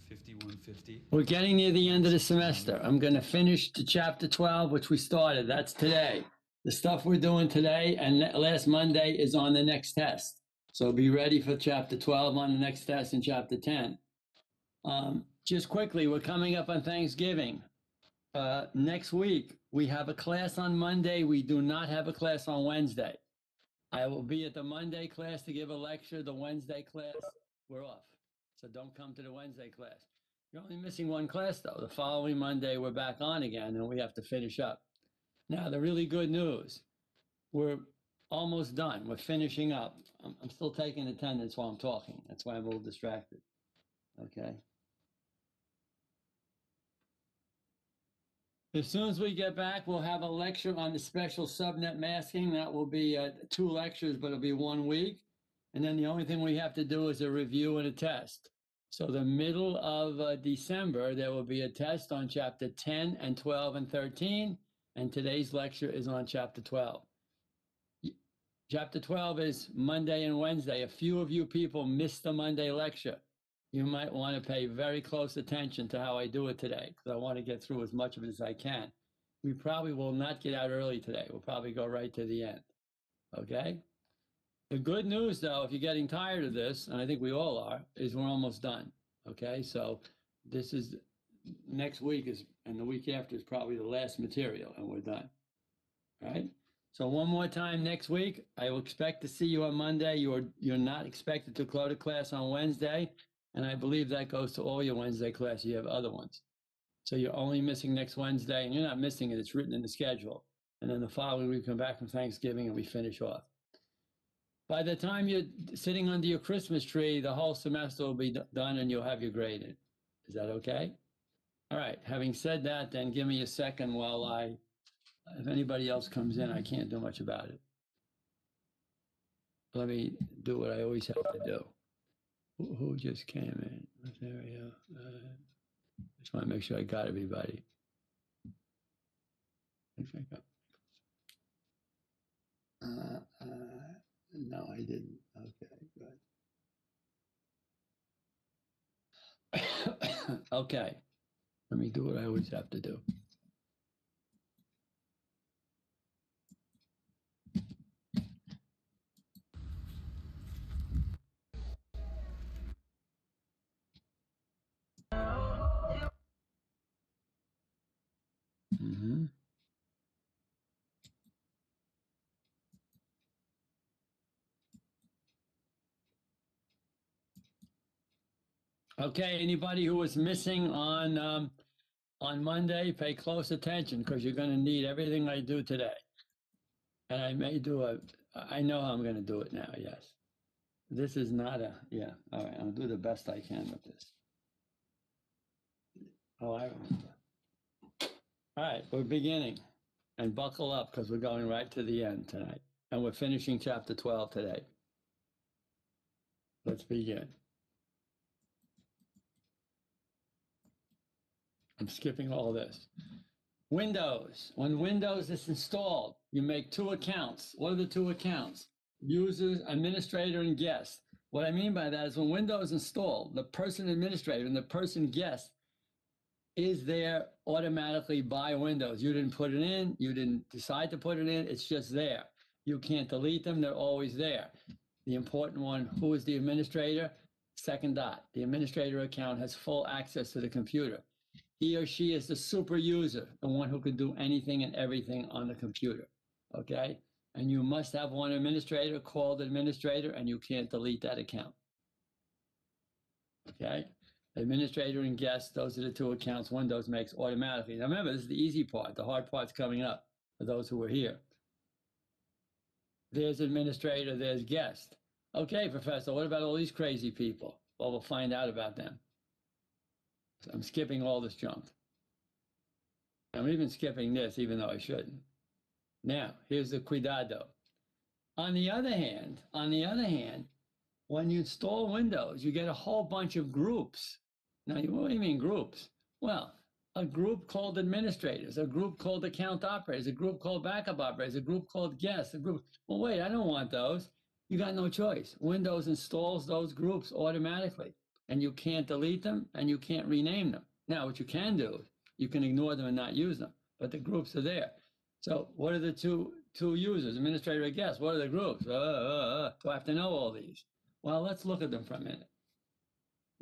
5150. We're getting near the end of the semester. I'm going to finish to chapter 12, which we started. That's today. The stuff we're doing today and last Monday is on the next test. So be ready for chapter 12 on the next test and chapter 10. Just quickly, we're coming up on Thanksgiving. Next week, we have a class on Monday. We do not have a class on Wednesday. I will be at the Monday class to give a lecture. The Wednesday class, we're off. So don't come to the Wednesday class. You're only missing one class, though. The following Monday, we're back on again, and we have to finish up. Now, the really good news, we're almost done. We're finishing up. I'm still taking attendance while I'm talking. That's why I'm a little distracted. Okay. As soon as we get back, we'll have a lecture on the special subnet masking. That will be 2 lectures, but it'll be 1 week. And then the only thing we have to do is a review and a test. So the middle of December, there will be a test on chapter 10 and 12 and 13. And today's lecture is on chapter 12. Chapter 12 is Monday and Wednesday. A few of you people missed the Monday lecture. You might want to pay very close attention to how I do it today, because I want to get through as much of it as I can. We probably will not get out early today. We'll probably go right to the end. Okay? The good news, though, if you're getting tired of this, and I think we all are, is we're almost done. Okay? So this is next week is, and the week after is probably the last material, and we're done. All right? So one more time next week, I will expect to see you on Monday. You're not expected to go to class on Wednesday. And I believe that goes to all your Wednesday classes. You have other ones. So you're only missing next Wednesday, and you're not missing it. It's written in the schedule. And then the following week, we come back from Thanksgiving and we finish off. By the time you're sitting under your Christmas tree, the whole semester will be done and you'll have your graded. Is that okay? All right. Having said that, then give me a second while if anybody else comes in, I can't do much about it. Let me do what I always have to do. Who just came in? There we go. Just want to make sure I got everybody. No, I didn't. Okay, good. Okay, let me do what I always have to do. Okay, anybody who was missing on Monday, pay close attention because you're going to need everything I do today. And I may do I know how I'm going to do it now, yes. This is not yeah, all right, I'll do the best I can with this. Oh, I remember. All right, we're beginning. And buckle up because we're going right to the end tonight. And we're finishing chapter 12 today. Let's begin. I'm skipping all this. Windows. When Windows is installed, you make 2 accounts. What are the 2 accounts? Users, administrator, and guest. What I mean by that is when Windows is installed, the person administrator and the person guest is there automatically by Windows. You didn't put it in. You didn't decide to put it in. It's just there. You can't delete them. They're always there. The important one, who is the administrator? Second dot. The administrator account has full access to the computer. He or she is the super user, the one who can do anything and everything on the computer. Okay? And you must have one administrator called administrator, and you can't delete that account. Okay? Administrator and guest, those are the 2 accounts Windows makes automatically. Now remember, this is the easy part. The hard part's coming up for those who are here. There's administrator, there's guest. Okay, Professor, what about all these crazy people? Well, we'll find out about them. So I'm skipping all this junk. I'm even skipping this, even though I shouldn't. Now, here's the cuidado. On the other hand, when you install Windows, you get a whole bunch of groups. Now, what do you mean groups? Well, a group called administrators, a group called account operators, a group called backup operators, a group called guests, a group. Well, wait, I don't want those. You got no choice. Windows installs those groups automatically. and you can't delete them and you can't rename them. Now, what you can do, you can ignore them and not use them, but the groups are there. So what are the two users, administrator or guest? What are the groups? Do I have to know all these? Well, let's look at them for a minute.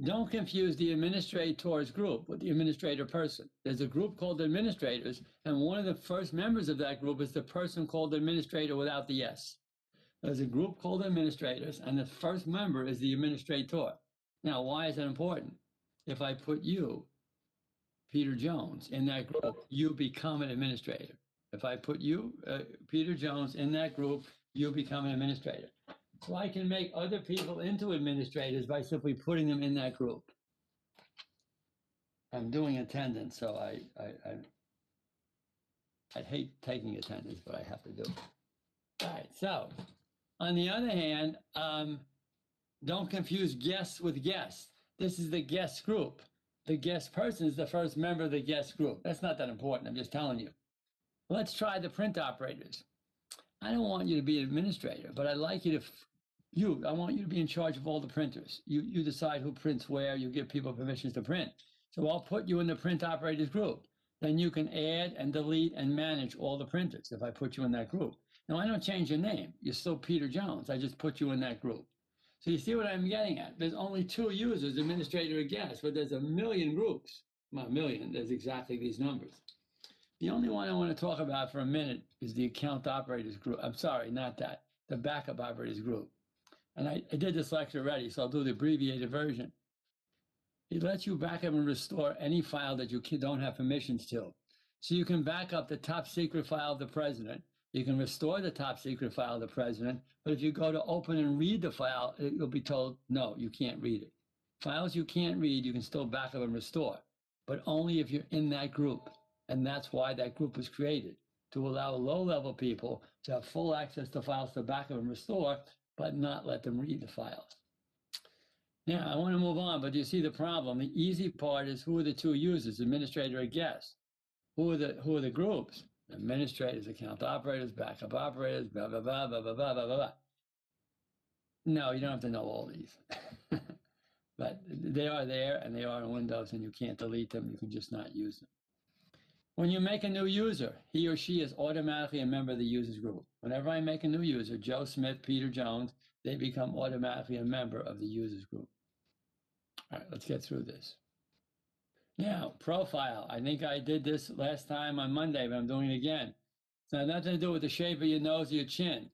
Don't confuse the administrator's group with the administrator person. There's a group called administrators, and one of the first members of that group is the person called administrator without the S. There's a group called administrators, and the first member is the administrator. Now, why is that important? If I put you, Peter Jones, in that group, you become an administrator. If I put you, Peter Jones, in that group, you become an administrator. So I can make other people into administrators by simply putting them in that group. I'm doing attendance, so I hate taking attendance, but I have to do it. All right, so on the other hand, don't confuse guests with guests. This is the guest group. The guest person is the first member of the guest group. That's not that important, I'm just telling you. Let's try the print operators. I don't want you to be an administrator, but I'd like you to, I want you to be in charge of all the printers. You decide who prints where, you give people permissions to print. So I'll put you in the print operators group. Then you can add and delete and manage all the printers if I put you in that group. Now, I don't change your name. You're still Peter Jones. I just put you in that group. So you see what I'm getting at? There's only two users, administrator and guest, but there's a million groups. Well, a million, there's exactly these numbers. The only one I want to talk about for a minute is the account operators group. I'm sorry, not that, the backup operators group. And I did this lecture already, so I'll do the abbreviated version. It lets you back up and restore any file that you don't have permissions to. So you can back up the top secret file of the president. You can restore the top secret file of the president, but if you go to open and read the file, you'll be told, no, you can't read it. Files you can't read, you can still back up and restore, but only if you're in that group. And that's why that group was created, to allow low-level people to have full access to files to back up and restore, but not let them read the files. Now, I want to move on, but you see the problem. The easy part is who are the two users, administrator or guest? Who are the groups? Administrators, account operators, backup operators, blah, blah, blah, blah, blah, blah, blah, blah. No, you don't have to know all these. But they are there, and they are in Windows, and you can't delete them. You can just not use them. When you make a new user, he or she is automatically a member of the users group. Whenever I make a new user, Joe Smith, Peter Jones, they become automatically a member of the users group. All right, let's get through this. Now, profile. I think I did this last time on Monday, but I'm doing it again. It's not nothing to do with the shape of your nose or your chin.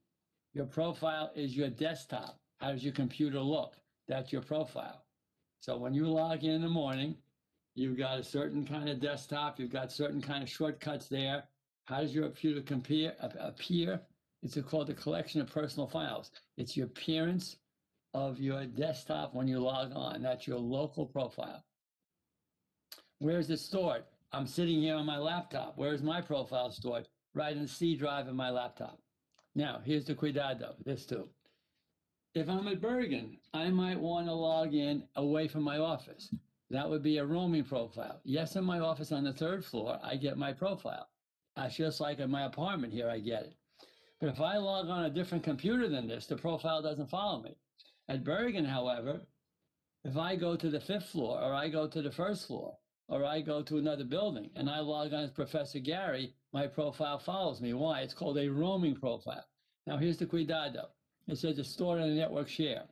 Your profile is your desktop. How does your computer look? That's your profile. So when you log in the morning, you've got a certain kind of desktop. You've got certain kind of shortcuts there. How does your computer appear? It's called a collection of personal files. It's your appearance of your desktop when you log on. That's your local profile. Where is it stored? I'm sitting here on my laptop. Where is my profile stored? Right in the C drive of my laptop. Now, here's the cuidado, this too. If I'm at Bergen, I might want to log in away from my office. That would be a roaming profile. Yes, in my office on the 3rd floor, I get my profile. Just like in my apartment here, I get it. But if I log on a different computer than this, the profile doesn't follow me. At Bergen, however, if I go to the 5th floor, or I go to the 1st floor, or I go to another building, and I log on as Professor Gary, my profile follows me. Why? It's called a roaming profile. Now, here's the cuidado. It says it's stored on a network share.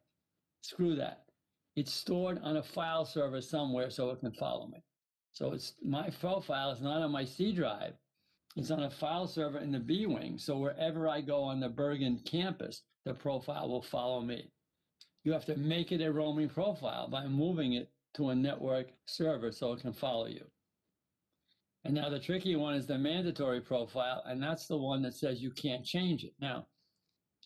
Screw that. It's stored on a file server somewhere so it can follow me. So my profile is not on my C drive. It's on a file server in the B wing. So wherever I go on the Bergen campus, the profile will follow me. You have to make it a roaming profile by moving it to a network server so it can follow you. And now the tricky one is the mandatory profile, and that's the one that says you can't change it. Now,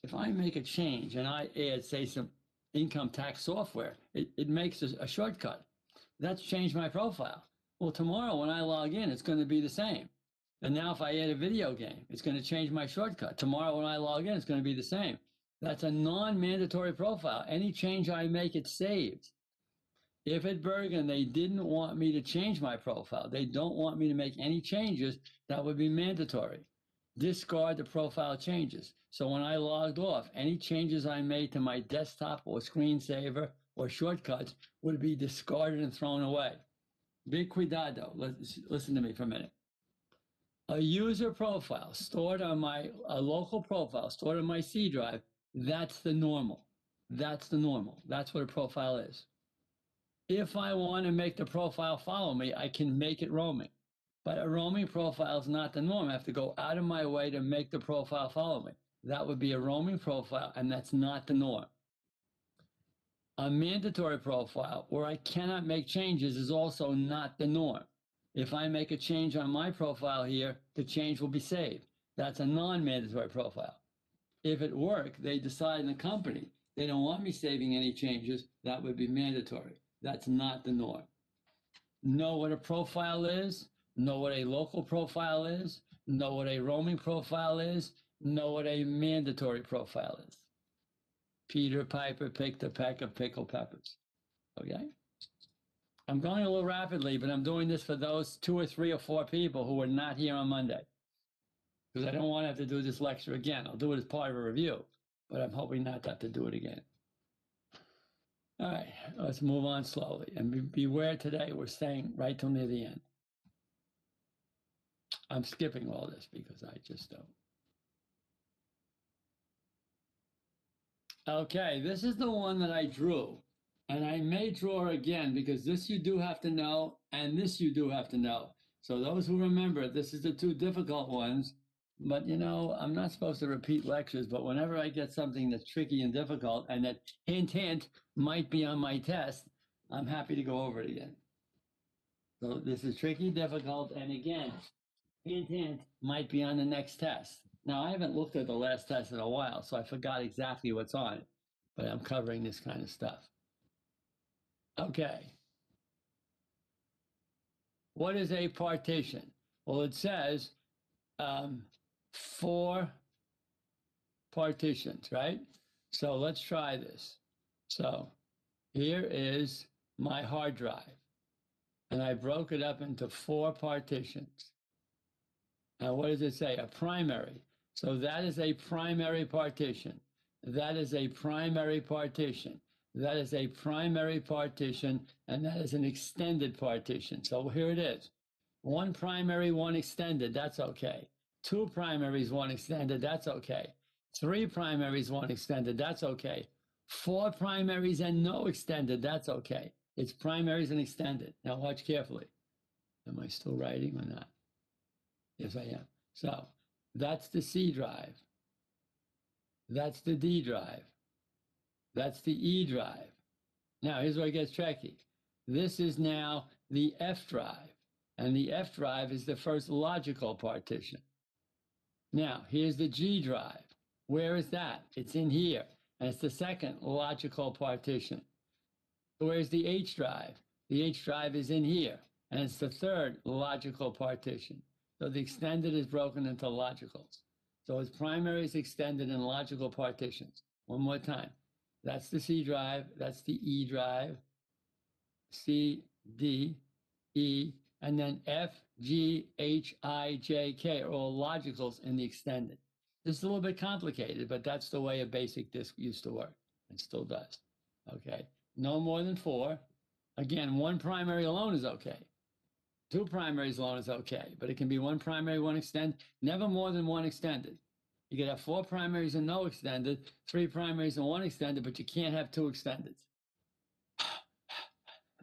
if I make a change and I add, say, some income tax software, it makes a shortcut. That's changed my profile. Well, tomorrow when I log in, it's going to be the same. And now if I add a video game, it's going to change my shortcut. Tomorrow when I log in, it's going to be the same. That's a non-mandatory profile. Any change I make, it saves. If at Bergen they didn't want me to change my profile, they don't want me to make any changes, that would be mandatory. Discard the profile changes. So when I logged off, any changes I made to my desktop or screensaver or shortcuts would be discarded and thrown away. Big cuidado. Listen to me for a minute. A user profile stored on a local profile stored on my C drive, that's the normal. That's the normal. That's what a profile is. If I want to make the profile follow me, I can make it roaming. But a roaming profile is not the norm. I have to go out of my way to make the profile follow me. That would be a roaming profile, and that's not the norm. A mandatory profile where I cannot make changes is also not the norm. If I make a change on my profile here, the change will be saved. That's a non-mandatory profile. If at work, they decide in the company, they don't want me saving any changes, that would be mandatory. That's not the norm. Know what a profile is, know what a local profile is, know what a roaming profile is, know what a mandatory profile is. Peter Piper picked a peck of pickled peppers. Okay? I'm going a little rapidly, but I'm doing this for those 2 or 3 or 4 people who were not here on Monday. Because I don't want to have to do this lecture again. I'll do it as part of a review, but I'm hoping not to have to do it again. All right, let's move on slowly. And beware today, we're staying right till near the end. I'm skipping all this because I just don't. Okay, this is the one that I drew. And I may draw again because this you do have to know, and this you do have to know. So those who remember, this is the 2 difficult ones. But you know, I'm not supposed to repeat lectures, but whenever I get something that's tricky and difficult and that hint might be on my test, I'm happy to go over it again. So this is tricky, difficult, and again, hint might be on the next test. Now, I haven't looked at the last test in a while, so I forgot exactly what's on it, but I'm covering this kind of stuff. Okay. What is a partition? Well, it says 4 partitions, right? So let's try this. So here is my hard drive, and I broke it up into 4 partitions. Now, what does it say? A primary. So that is a primary partition. That is a primary partition. That is a primary partition, and that is an extended partition. So here it is. 1 primary, 1 extended, that's okay. 2 primaries, 1 extended, that's okay. 3 primaries, 1 extended, that's okay. 4 primaries and no extended, that's okay. It's primaries and extended. Now watch carefully. Am I still writing or not? Yes, I am. So that's the C drive. That's the D drive. That's the E drive. Now, here's where it gets tricky. This is now the F drive, and the F drive is the first logical partition. Now, here's the G drive. Where is that? It's in here, and it's the second logical partition. Where's the H drive? The H drive is in here, and it's the third logical partition. So the extended is broken into logicals. So it's primaries, extended, and logical partitions. One more time. That's the C drive, that's the E drive, C, D, E, and then F, G, H, I, J, K are all logicals in the extended. This is a little bit complicated, but that's the way a basic disk used to work. It still does. Okay, no more than 4. Again, 1 primary alone is okay. 2 primaries alone is okay, but it can be 1 primary, 1 extended, never more than 1 extended. You could have 4 primaries and no extended, 3 primaries and 1 extended, but you can't have 2 extendeds.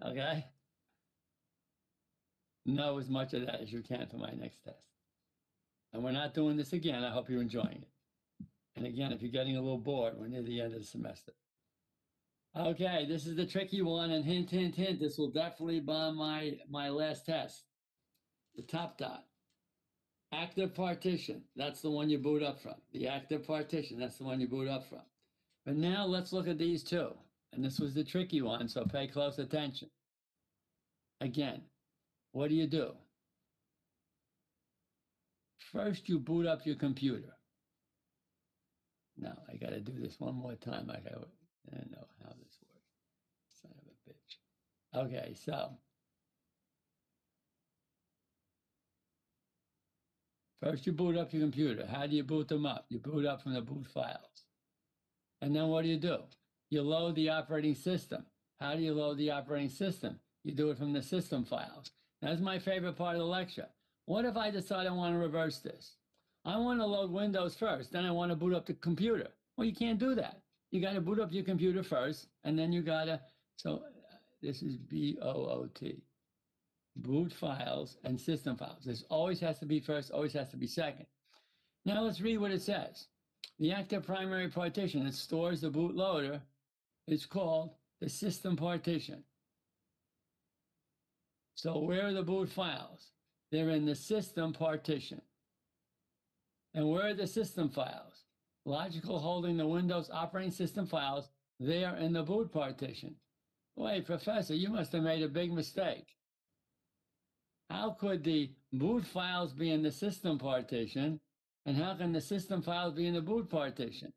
Okay? Know as much of that as you can for my next test. And we're not doing this again. I hope you're enjoying it. And again, if you're getting a little bored, we're near the end of the semester. Okay, this is the tricky one, and hint, this will definitely be my last test. The top dot. Active partition, that's the one you boot up from. The active partition, that's the one you boot up from. But now let's look at these 2. And this was the tricky one, so pay close attention. Again, what do? First, you boot up your computer. Now, I got to do this one more time. I don't know how this works. Son of a bitch. Okay, so first you boot up your computer. How do you boot them up? You boot up from the boot files. And then what do? You load the operating system. How do you load the operating system? You do it from the system files. That's my favorite part of the lecture. What if I decide I want to reverse this? I want to load Windows first, then I want to boot up the computer. Well, you can't do that. You got to boot up your computer first, and then you got to, so this is BOOT, boot files and system files. This always has to be first, always has to be second. Now let's read what it says. The active primary partition that stores the bootloader is called the system partition. So where are the boot files? They're in the system partition. And where are the system files? Logical holding the Windows operating system files, they are in the boot partition. Wait, Professor, you must have made a big mistake. How could the boot files be in the system partition? And how can the system files be in the boot partition?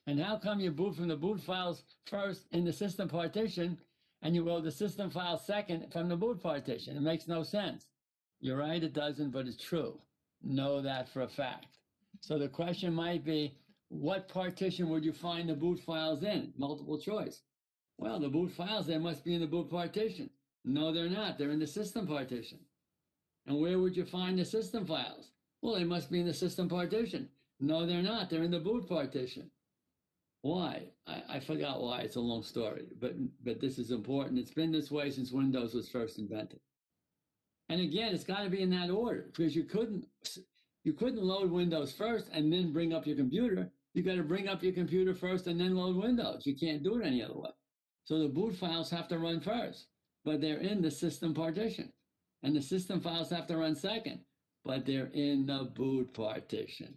And how come you boot from the boot files first in the system partition and you load the system files second from the boot partition? It makes no sense. You're right, it doesn't, but it's true. Know that for a fact. So the question might be, what partition would you find the boot files in? Multiple choice. Well, the boot files, they must be in the boot partition. No, they're not. They're in the system partition. And where would you find the system files? Well, they must be in the system partition. No, they're not. They're in the boot partition. Why? I forgot why. It's a long story, but this is important. It's been this way since Windows was first invented. And again, it's got to be in that order because you couldn't load Windows first and then bring up your computer. You got to bring up your computer first and then load Windows. You can't do it any other way. So the boot files have to run first, but they're in the system partition. And the system files have to run second, but they're in the boot partition.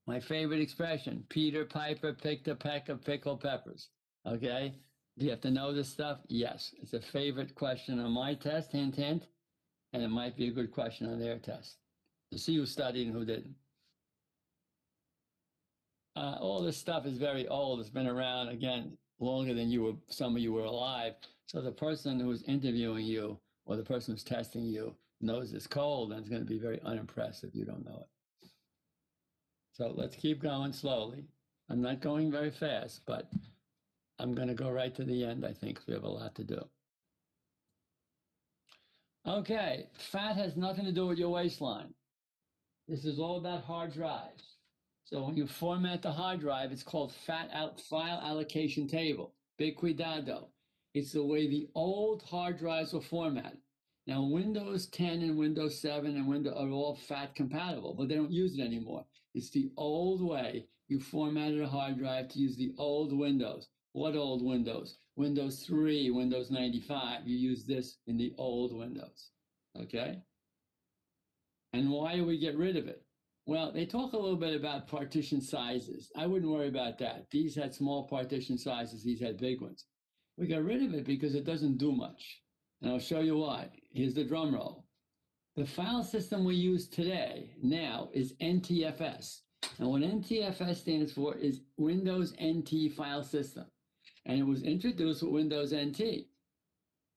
My favorite expression, Peter Piper picked a peck of pickled peppers. Okay? Do you have to know this stuff? Yes. It's a favorite question on my test, hint, hint, and it might be a good question on their test. To see who studied and who didn't. All this stuff is very old. It's been around, again, longer than some of you were alive. So the person who's interviewing you or the person who's testing you knows it's cold, and it's going to be very unimpressed if you don't know it. So let's keep going slowly. I'm not going very fast, but I'm going to go right to the end, I think. We have a lot to do. Okay, fat has nothing to do with your waistline. This is all about hard drives. So when you format the hard drive, it's called file allocation table, big cuidado. It's the way the old hard drives were formatted. Now, Windows 10 and Windows 7 and Windows are all FAT compatible, but they don't use it anymore. It's the old way. You formatted a hard drive to use the old Windows. What old Windows? Windows 3, Windows 95. You use this in the old Windows, okay? And why do we get rid of it? Well, they talk a little bit about partition sizes. I wouldn't worry about that. These had small partition sizes. These had big ones. We got rid of it because it doesn't do much. And I'll show you why. Here's the drum roll. The file system we use today, now, is NTFS. And what NTFS stands for is Windows NT File System. And it was introduced with Windows NT.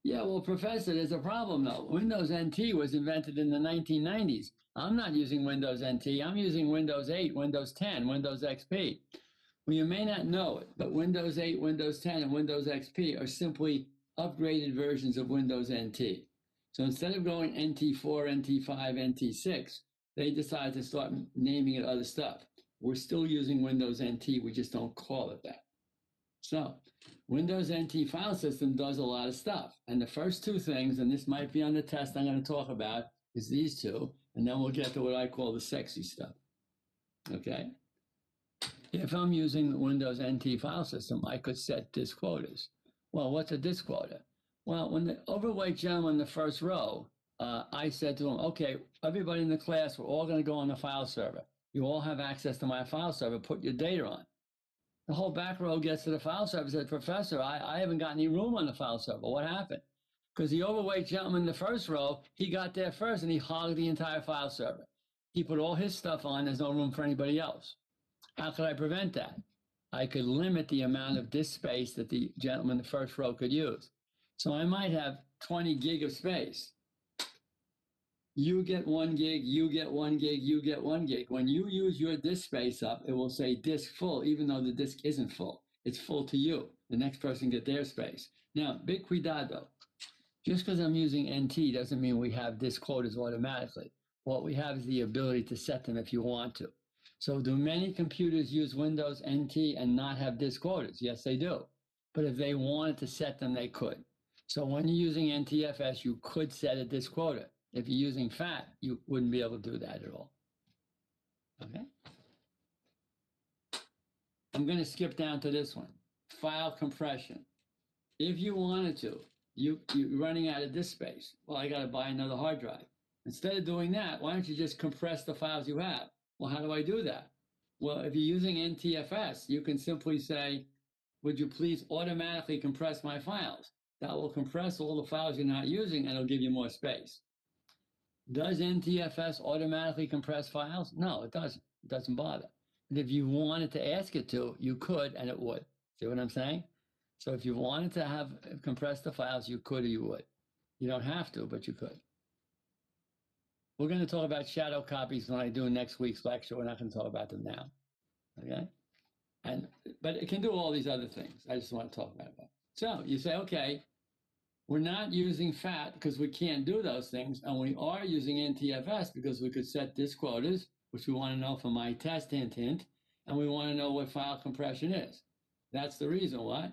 Yeah, well, Professor, there's a problem, though. Windows NT was invented in the 1990s. I'm not using Windows NT. I'm using Windows 8, Windows 10, Windows XP. Well, you may not know it, but Windows 8, Windows 10, and Windows XP are simply upgraded versions of Windows NT. So instead of going NT4, NT5, NT6, they decided to start naming it other stuff. We're still using Windows NT. We just don't call it that. So Windows NT file system does a lot of stuff. And the first two things, and this might be on the test I'm going to talk about, is these two. And then we'll get to what I call the sexy stuff. Okay? If I'm using the Windows NT file system, I could set disk quotas. Well, what's a disk quota? Well, when the overweight gentleman in the first row, I said to him, okay, everybody in the class, we're all going to go on the file server. You all have access to my file server. Put your data on. The whole back row gets to the file server and says, Professor, I haven't got any room on the file server. What happened? Because the overweight gentleman in the first row, he got there first and he hogged the entire file server. He put all his stuff on. There's no room for anybody else. How could I prevent that? I could limit the amount of disk space that the gentleman in the first row could use. So I might have 20 gig of space. You get 1 gig, you get 1 gig, you get 1 gig. When you use your disk space up, it will say disk full, even though the disk isn't full. It's full to you. The next person get their space. Now, big cuidado. Just because I'm using NT doesn't mean we have this quotas automatically. What we have is the ability to set them if you want to. So do many computers use Windows NT and not have disk quotas? Yes, they do. But if they wanted to set them, they could. So when you're using NTFS, you could set a disk quota. If you're using FAT, you wouldn't be able to do that at all. Okay. I'm going to skip down to this one, file compression. If you wanted to, you're running out of disk space. Well, I got to buy another hard drive. Instead of doing that, why don't you just compress the files you have? Well, how do I do that? Well, if you're using NTFS, you can simply say, would you please automatically compress my files? That will compress all the files you're not using and it'll give you more space. Does NTFS automatically compress files? No, it doesn't. It doesn't bother. But if you wanted to ask it to, you could and it would. See what I'm saying? So if you wanted to have compress the files, you could or you would. You don't have to, but you could. We're going to talk about shadow copies when I do next week's lecture. We're not going to talk about them now. Okay? But it can do all these other things. I just want to talk about that. So you say, okay, we're not using FAT because we can't do those things, and we are using NTFS because we could set disk quotas, which we want to know for my test, hint, hint, and we want to know what file compression is. That's the reason why.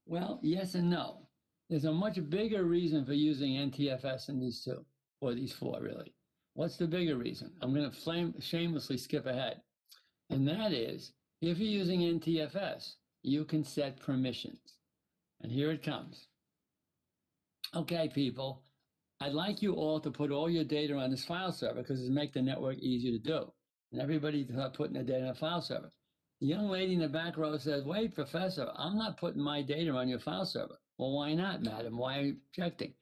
Well, yes and no. There's a much bigger reason for using NTFS in these two, or these four, really. What's the bigger reason? I'm going to shamelessly skip ahead. And that is, if you're using NTFS, you can set permissions. And here it comes. Okay, people, I'd like you all to put all your data on this file server because it'll make the network easier to do. And everybody's putting their data on a file server. The young lady in the back row says, wait, professor, I'm not putting my data on your file server. Well, why not, madam? Why are you objecting?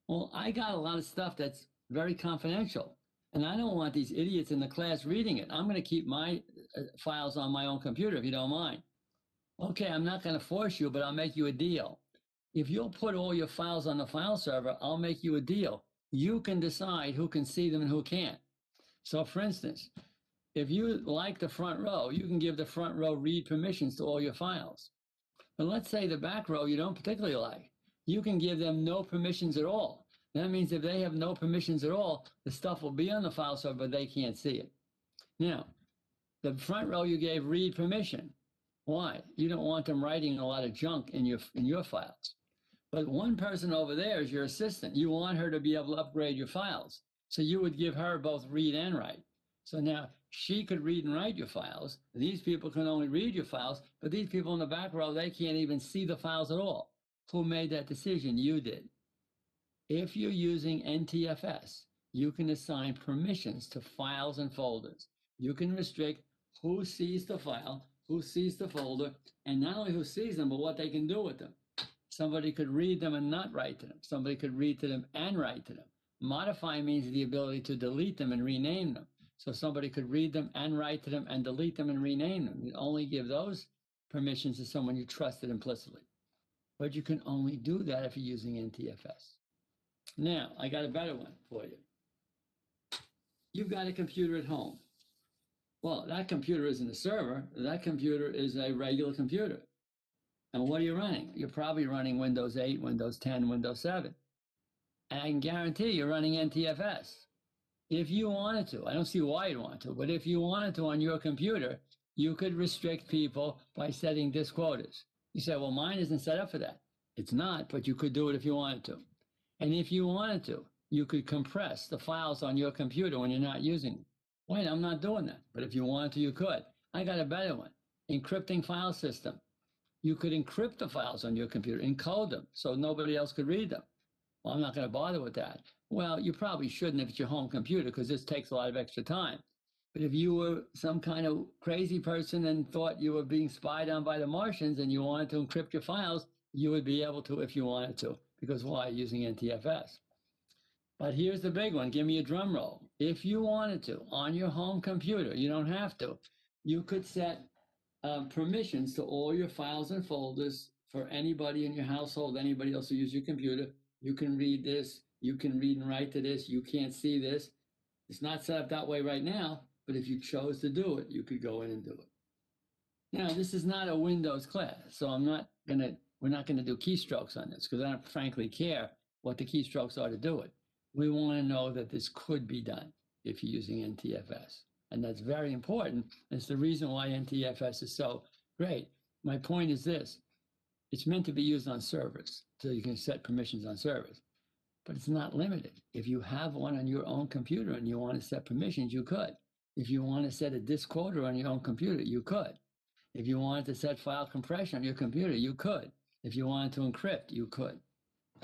Well, I got a lot of stuff that's very confidential. And I don't want these idiots in the class reading it. I'm going to keep my files on my own computer if you don't mind. Okay, I'm not going to force you, but I'll make you a deal. If you'll put all your files on the file server, I'll make you a deal. You can decide who can see them and who can't. So for instance, if you like the front row, you can give the front row read permissions to all your files. But let's say the back row you don't particularly like. You can give them no permissions at all. That means if they have no permissions at all, the stuff will be on the file server, but they can't see it. Now, the front row you gave read permission. Why? You don't want them writing a lot of junk in your files. But one person over there is your assistant. You want her to be able to upgrade your files. So you would give her both read and write. So now she could read and write your files. These people can only read your files, but these people in the back row, they can't even see the files at all. Who made that decision? You did. If you're using NTFS, you can assign permissions to files and folders. You can restrict who sees the file, who sees the folder, and not only who sees them, but what they can do with them. Somebody could read them and not write to them. Somebody could read to them and write to them. Modify means the ability to delete them and rename them. So somebody could read them and write to them and delete them and rename them. You only give those permissions to someone you trusted implicitly. But you can only do that if you're using NTFS. Now, I got a better one for you. You've got a computer at home. Well, that computer isn't a server. That computer is a regular computer. And what are you running? You're probably running Windows 8, Windows 10, Windows 7. And I can guarantee you're running NTFS. If you wanted to, I don't see why you'd want to, but if you wanted to on your computer, you could restrict people by setting disk quotas. You say, well, mine isn't set up for that. It's not, but you could do it if you wanted to. And if you wanted to, you could compress the files on your computer when you're not using them. Wait, I'm not doing that. But if you wanted to, you could. I got a better one. Encrypting file system. You could encrypt the files on your computer, encode them so nobody else could read them. Well, I'm not going to bother with that. Well, you probably shouldn't if it's your home computer because this takes a lot of extra time. But if you were some kind of crazy person and thought you were being spied on by the Martians and you wanted to encrypt your files, you would be able to if you wanted to. Because why? Using NTFS. But here's the big one. Give me a drum roll. If you wanted to, on your home computer, you don't have to, you could set permissions to all your files and folders for anybody in your household, anybody else who uses your computer. You can read this. You can read and write to this. You can't see this. It's not set up that way right now, but if you chose to do it, you could go in and do it. Now, this is not a Windows class, so I'm not going to we're not going to do keystrokes on this because I don't frankly care what the keystrokes are to do it. We want to know that this could be done if you're using NTFS. And that's very important. It's the reason why NTFS is so great. My point is this. It's meant to be used on servers, so you can set permissions on servers. But it's not limited. If you have one on your own computer and you want to set permissions, you could. If you want to set a disk quota on your own computer, you could. If you wanted to set file compression on your computer, you could. If you wanted to encrypt, you could.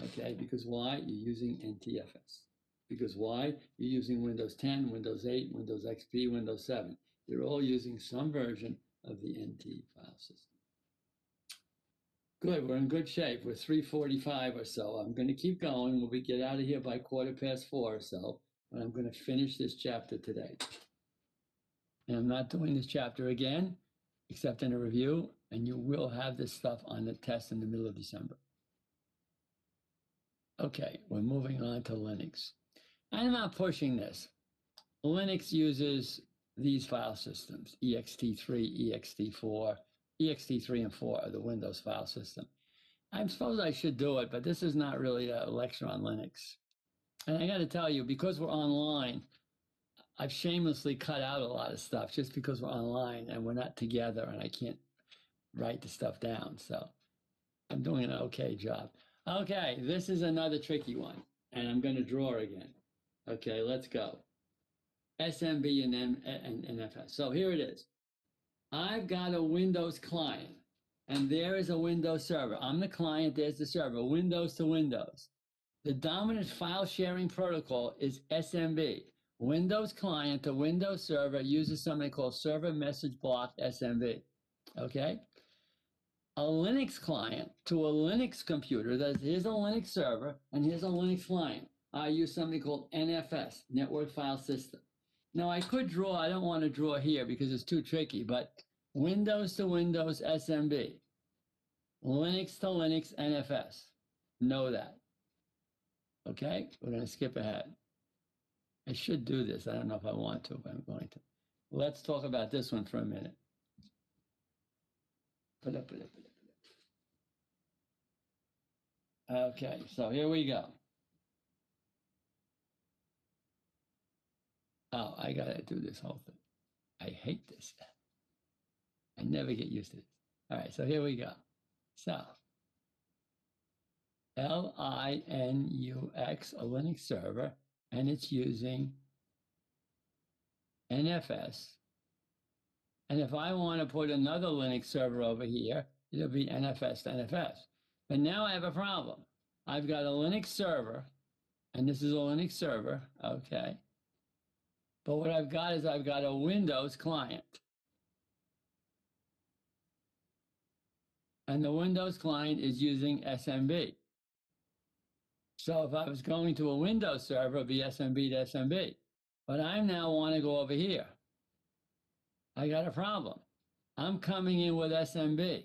Okay, because why? You're using NTFS. Because why? You're using Windows 10, Windows 8, Windows XP, Windows 7. You're all using some version of the NT file system. Good, we're in good shape. We're 3:45 or so. I'm going to keep going. We'll get out of here by 4:15 or so, but I'm going to finish this chapter today. And I'm not doing this chapter again, except in a review, and you will have this stuff on the test in the middle of December. Okay, we're moving on to Linux. I'm not pushing this. Linux uses these file systems, ext3, ext4, ext3 and 4 are the Windows file system. I suppose I should do it, but this is not really a lecture on Linux. And I got to tell you, because we're online, I've shamelessly cut out a lot of stuff just because we're online and we're not together and I can't write the stuff down. So I'm doing an okay job. Okay, this is another tricky one, and I'm going to draw again. Okay, let's go. SMB and NFS. So here it is. I've got a Windows client, and there is a Windows server. I'm the client, there's the server, Windows to Windows. The dominant file sharing protocol is SMB. Windows client to Windows server uses something called Server Message Block SMB. Okay? A Linux client to a Linux computer, here's a Linux server and here's a Linux client. I use something called NFS, Network File System. Now I could draw, I don't want to draw here because it's too tricky, but Windows to Windows SMB, Linux to Linux NFS. Know that. Okay, we're going to skip ahead. I should do this. I don't know if I want to, but I'm going to. Let's talk about this one for a minute. Okay, so here we go. Oh, I got to do this whole thing. I hate this. I never get used to this. All right, so here we go. So, Linux, a Linux server, and it's using NFS. And if I want to put another Linux server over here, it'll be NFS to NFS. But now I have a problem. I've got a Linux server, and this is a Linux server, okay. But what I've got is I've got a Windows client. And the Windows client is using SMB. So if I was going to a Windows server, it'd be SMB to SMB. But I now want to go over here. I got a problem. I'm coming in with SMB.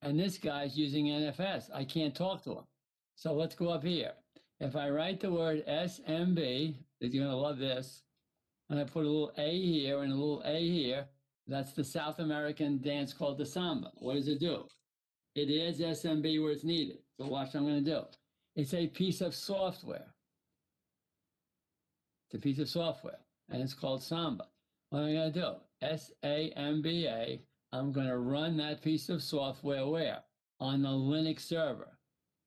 And this guy's using NFS. I can't talk to him. So let's go up here. If I write the word SMB, you're going to love this, and I put a little A here and a little A here, that's the South American dance called the samba. What does it do? It adds SMB where it's needed. So watch what I'm going to do. It's a piece of software. It's a piece of software, and it's called Samba. What am I going to do? SAMBA. I'm going to run that piece of software where? On the Linux server.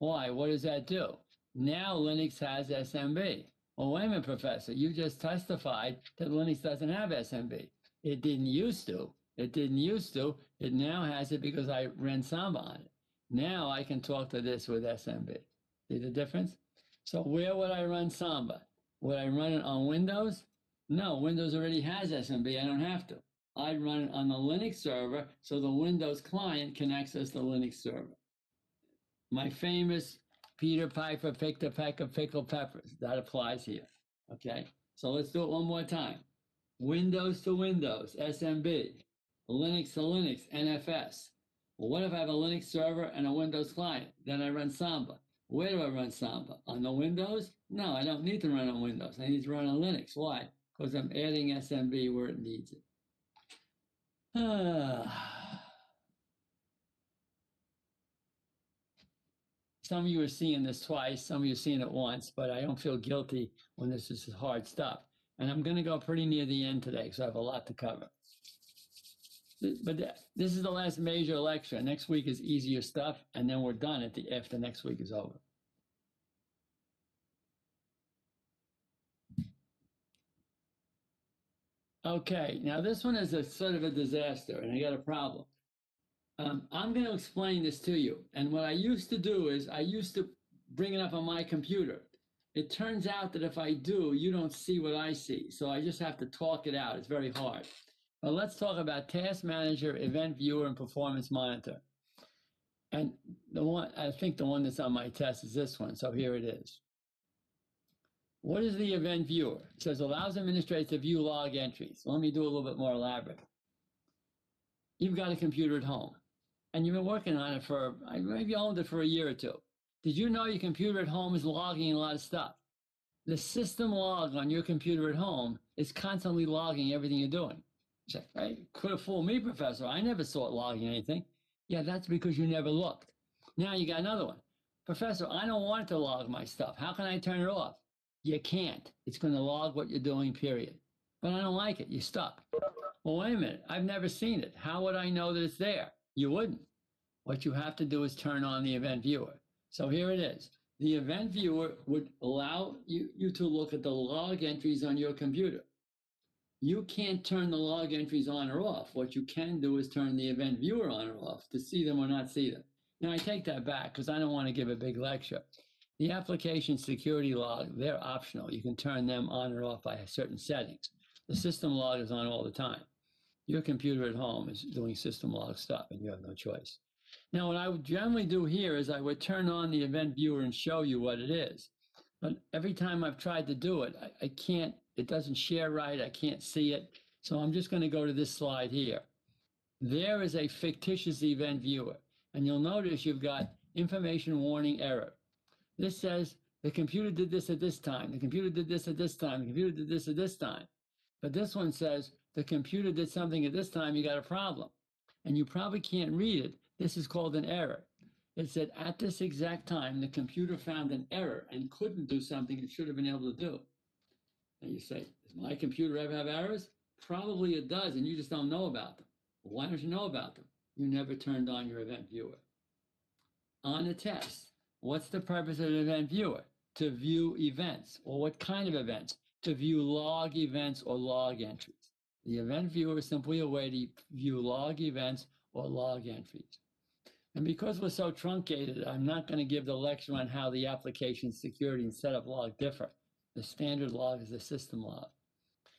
Why? What does that do? Now Linux has SMB. Well, wait a minute, Professor. You just testified that Linux doesn't have SMB. It didn't used to. It didn't used to. It now has it because I ran Samba on it. Now I can talk to this with SMB. See the difference? So where would I run Samba? Would I run it on Windows? No, Windows already has SMB. I don't have to. I'd run it on the Linux server so the Windows client can access the Linux server. My famous Peter Piper picked a peck of pickled peppers. That applies here. Okay, so let's do it one more time. Windows to Windows, SMB. Linux to Linux, NFS. Well, what if I have a Linux server and a Windows client? Then I run Samba. Where do I run Samba? On the Windows? No, I don't need to run on Windows. I need to run on Linux. Why? Because I'm adding SMB where it needs it. some of you are seeing this twice, some of you are seeing it once, but I don't feel guilty when this is hard stuff. And I'm going to go pretty near the end today because I have a lot to cover. But this is the last major lecture. Next week is easier stuff, and then we're done after next week is over. Okay, now this one is a sort of a disaster, and I got a problem. I'm going to explain this to you. And what I used to do is I used to bring it up on my computer. It turns out that if I do, you don't see what I see. So I just have to talk it out. It's very hard. But let's talk about Task Manager, Event Viewer, and Performance Monitor. And I think the one that's on my test is this one. So here it is. What is the Event Viewer? It says allows administrators to view log entries. So let me do a little bit more elaborate. You've got a computer at home, and you've been working on it for, maybe you owned it for a year or two. Did you know your computer at home is logging a lot of stuff? The system log on your computer at home is constantly logging everything you're doing. You say, hey, could have fooled me, Professor. I never saw it logging anything. Yeah, that's because you never looked. Now you got another one. Professor, I don't want it to log my stuff. How can I turn it off? You can't. It's going to log what you're doing, period. But I don't like it. You're stuck. Well, wait a minute. I've never seen it. How would I know that it's there? You wouldn't. What you have to do is turn on the Event Viewer. So here it is. The Event Viewer would allow you to look at the log entries on your computer. You can't turn the log entries on or off. What you can do is turn the Event Viewer on or off to see them or not see them. Now, I take that back because I don't want to give a big lecture. The application security log, they're optional. You can turn them on or off by certain settings. The system log is on all the time. Your computer at home is doing system log stuff, and you have no choice. Now, what I would generally do here is I would turn on the Event Viewer and show you what it is. But every time I've tried to do it, I can't, it doesn't share right, I can't see it. So I'm just going to go to this slide here. There is a fictitious Event Viewer, and you'll notice you've got information warning error. This says the computer did this at this time, the computer did this at this time, the computer did this at this time. But this one says the computer did something at this time, you got a problem. And you probably can't read it. This is called an error. It said at this exact time, the computer found an error and couldn't do something it should have been able to do. And you say, does my computer ever have errors? Probably it does, and you just don't know about them. Well, why don't you know about them? You never turned on your Event Viewer. On a test, what's the purpose of an Event Viewer? To view events. Or what kind of events? To view log events or log entries. The Event Viewer is simply a way to view log events or log entries. And because we're so truncated, I'm not going to give the lecture on how the application security and setup log differ. The standard log is the system log.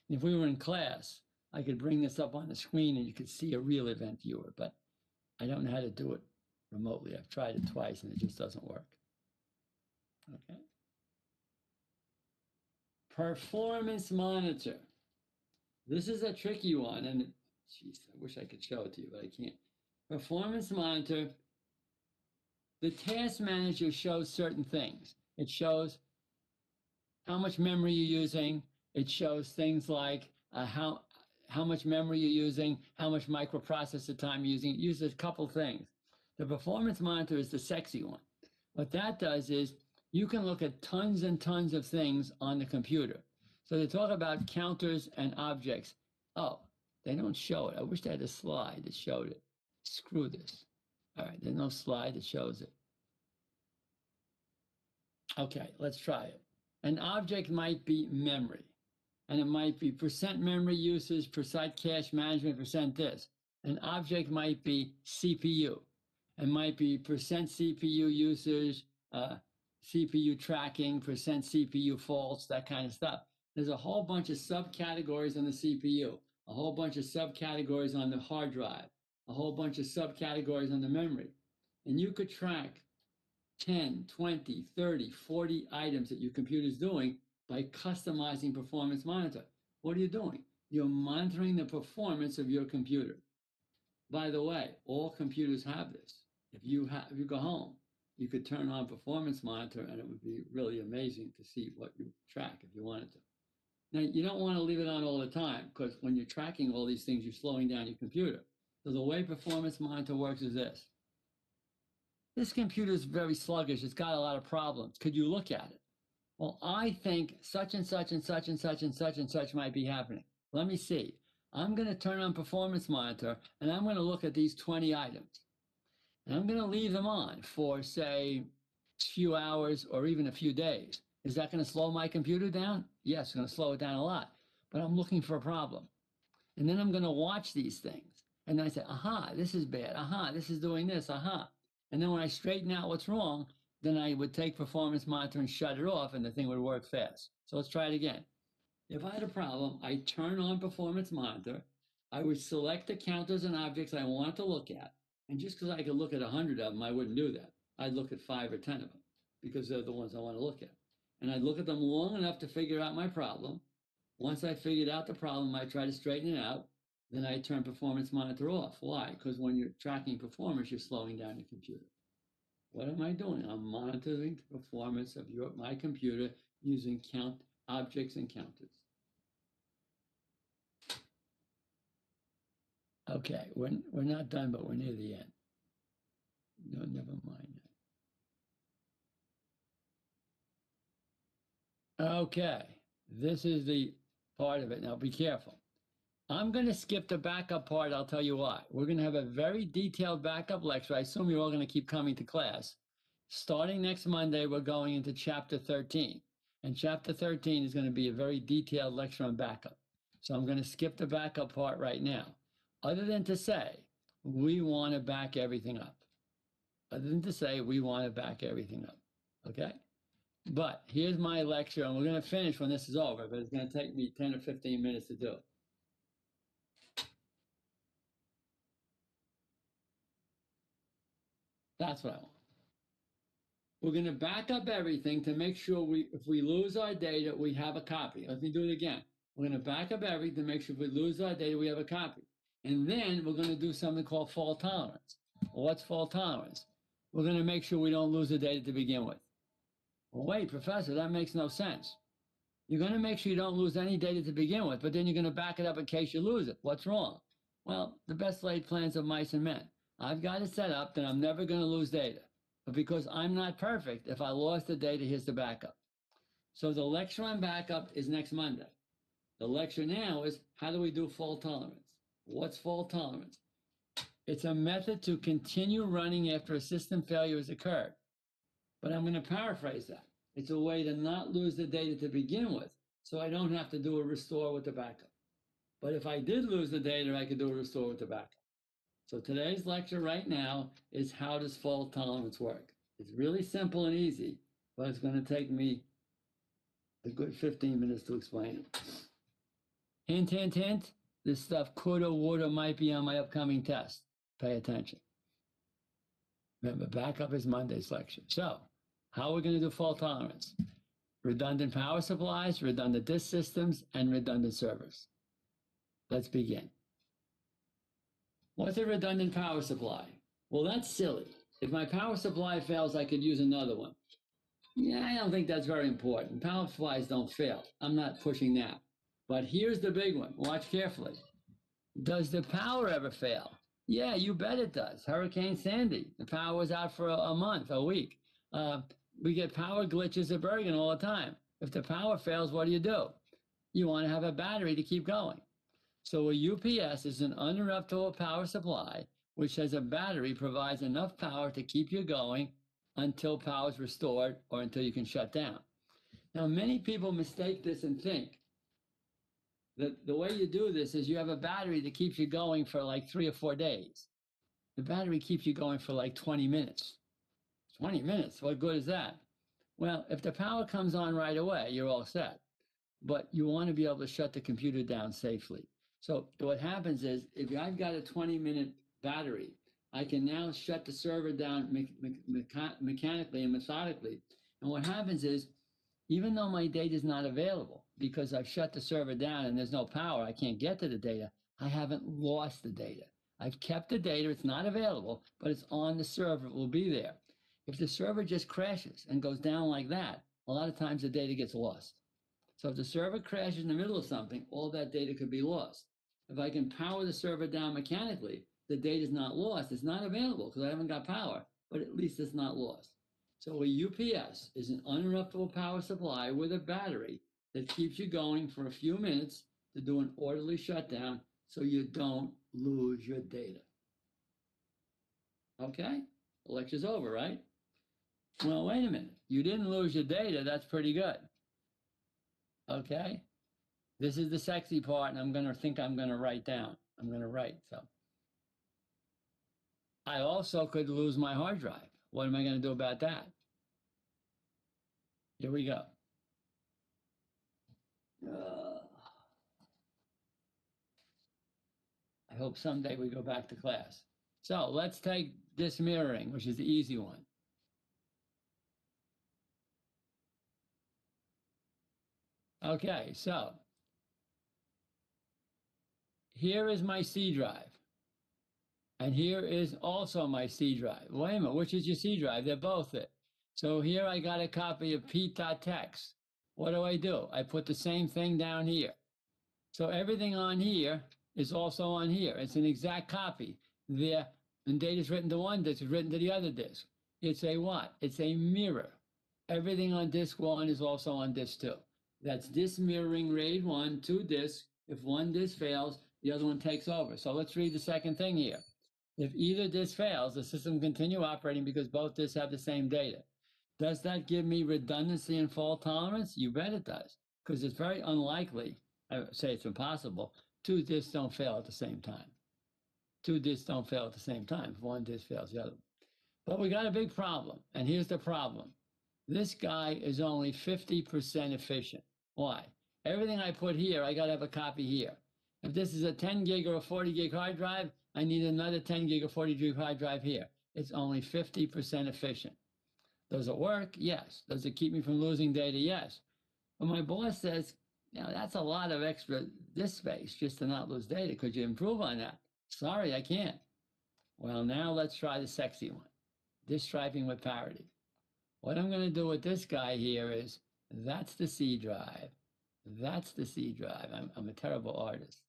And if we were in class, I could bring this up on the screen and you could see a real Event Viewer, but I don't know how to do it remotely. I've tried it twice and it just doesn't work. Okay. Performance Monitor. This is a tricky one, and geez, I wish I could show it to you, but I can't. Performance Monitor, the Task Manager shows certain things. It shows how much memory you're using. It shows things like how much memory you're using, how much microprocessor time you're using. It uses a couple things. The Performance Monitor is the sexy one. What that does is you can look at tons and tons of things on the computer. So they talk about counters and objects. Oh, they don't show it. I wish they had a slide that showed it. Screw this. All right, there's no slide that shows it. Okay, let's try it. An object might be memory, and it might be percent memory usage, percent cache management, percent this. An object might be CPU. It might be percent CPU usage, CPU tracking, percent CPU faults, that kind of stuff. There's a whole bunch of subcategories on the CPU, a whole bunch of subcategories on the hard drive, a whole bunch of subcategories on the memory. And you could track 10, 20, 30, 40 items that your computer is doing by customizing Performance Monitor. What are you doing? You're monitoring the performance of your computer. By the way, all computers have this. If you go home, you could turn on Performance Monitor and it would be really amazing to see what you track if you wanted to. Now, you don't want to leave it on all the time because when you're tracking all these things, you're slowing down your computer. So the way Performance Monitor works is this. this computer is very sluggish. It's got a lot of problems. Could you look at it? Well, I think such and such and such and such and such and such might be happening. Let me see. I'm going to turn on Performance Monitor and I'm going to look at these 20 items. And I'm going to leave them on for, say, a few hours or even a few days. Is that going to slow my computer down? Yes, it's going to slow it down a lot. But I'm looking for a problem. And then I'm going to watch these things. And then I say, aha, this is bad. Aha, this is doing this. Aha. And then when I straighten out what's wrong, then I would take Performance Monitor and shut it off, and the thing would work fast. So let's try it again. If I had a problem, I turn on Performance Monitor. I would select the counters and objects I want to look at. And just because I could look at 100 of them, I wouldn't do that. I'd look at 5 or 10 of them because they're the ones I want to look at. And I'd look at them long enough to figure out my problem. Once I figured out the problem, I try to straighten it out. Then I turn Performance Monitor off. Why? Because when you're tracking performance, you're slowing down your computer. What am I doing? I'm monitoring the performance of my computer using count objects and counters. Okay, we're not done, but we're near the end. No, never mind that. Okay, this is the part of it. Now be careful. I'm going to skip the backup part. I'll tell you why. We're going to have a very detailed backup lecture. I assume you're all going to keep coming to class. Starting next Monday, we're going into chapter 13. And chapter 13 is going to be a very detailed lecture on backup. So I'm going to skip the backup part right now. Other than to say, we want to back everything up. Other than to say, we want to back everything up. Okay? But here's my lecture, and we're going to finish when this is over, but it's going to take me 10 or 15 minutes to do it. That's what I want. We're going to back up everything to make sure if we lose our data, we have a copy. Let me do it again. We're going to back up everything to make sure if we lose our data, we have a copy. And then we're going to do something called fault tolerance. What's fault tolerance? We're going to make sure we don't lose the data to begin with. Well, wait, Professor, that makes no sense. You're going to make sure you don't lose any data to begin with, but then you're going to back it up in case you lose it. What's wrong? Well, the best laid plans of mice and men. I've got it set up that I'm never going to lose data. But because I'm not perfect, if I lost the data, here's the backup. So the lecture on backup is next Monday. The lecture now is how do we do fault tolerance? What's fault tolerance? It's a method to continue running after a system failure has occurred. But I'm going to paraphrase that. It's a way to not lose the data to begin with, so I don't have to do a restore with the backup. But if I did lose the data, I could do a restore with the backup. So today's lecture right now is how does fault tolerance work? It's really simple and easy, but it's going to take me a good 15 minutes to explain it. Hint, hint, hint, this stuff could or would or might be on my upcoming test. Pay attention. Remember, backup is Monday's lecture. So, how are we going to do fault tolerance? Redundant power supplies, redundant disk systems, and redundant servers. Let's begin. What's a redundant power supply? Well, that's silly. If my power supply fails, I could use another one. Yeah, I don't think that's very important. Power supplies don't fail. I'm not pushing that. But here's the big one. Watch carefully. Does the power ever fail? Yeah, you bet it does. Hurricane Sandy. The power was out for a month, a week. We get power glitches at Bergen all the time. If the power fails, what do? You want to have a battery to keep going. So a UPS is an uninterruptible power supply, which has a battery provides enough power to keep you going until power is restored or until you can shut down. Now, many people mistake this and think that the way you do this is you have a battery that keeps you going for like 3 or 4 days. The battery keeps you going for like 20 minutes. 20 minutes, what good is that? Well, if the power comes on right away, you're all set. But you want to be able to shut the computer down safely. So what happens is, if I've got a 20-minute battery, I can now shut the server down mechanically and methodically. And what happens is, even though my data is not available, because I've shut the server down and there's no power, I can't get to the data, I haven't lost the data. I've kept the data, it's not available, but it's on the server, it will be there. If the server just crashes and goes down like that, a lot of times the data gets lost. So if the server crashes in the middle of something, all that data could be lost. If I can power the server down mechanically, the data is not lost. It's not available because I haven't got power, but at least it's not lost. So a UPS is an uninterruptible power supply with a battery that keeps you going for a few minutes to do an orderly shutdown so you don't lose your data. Okay? The lecture's over, right? Well, wait a minute. You didn't lose your data. That's pretty good. Okay? This is the sexy part, and I'm going to write down. I'm going to write. So I also could lose my hard drive. What am I going to do about that? Here we go. I hope someday we go back to class. So let's take this mirroring, which is the easy one. Okay, so here is my C drive. And here is also my C drive. Wait a minute, which is your C drive? They're both it. So here I got a copy of pete.txt. What do? I put the same thing down here. So everything on here is also on here. It's an exact copy. There, and data is written to one disk, is written to the other disk. It's a what? It's a mirror. Everything on disk 1 is also on disk 2. That's disk mirroring RAID 1, 2 disks. If one disk fails, the other one takes over. So let's read the second thing here. If either disk fails, the system will continue operating because both disks have the same data. Does that give me redundancy and fault tolerance? You bet it does, because it's very unlikely, I would say it's impossible, 2 disks don't fail at the same time. 2 disks don't fail at the same time. If one disk fails, the other one. But we got a big problem, and here's the problem. This guy is only 50% efficient. Why? Everything I put here, I got to have a copy here. If this is a 10 gig or a 40 gig hard drive, I need another 10 gig or 40 gig hard drive here. It's only 50% efficient. Does it work? Yes. Does it keep me from losing data? Yes. But my boss says, that's a lot of extra disk space just to not lose data. Could you improve on that? Sorry, I can't. Well, now let's try the sexy one. Disk striping with parity. What I'm going to do with this guy here is, that's the C drive. That's the C drive. I'm a terrible artist.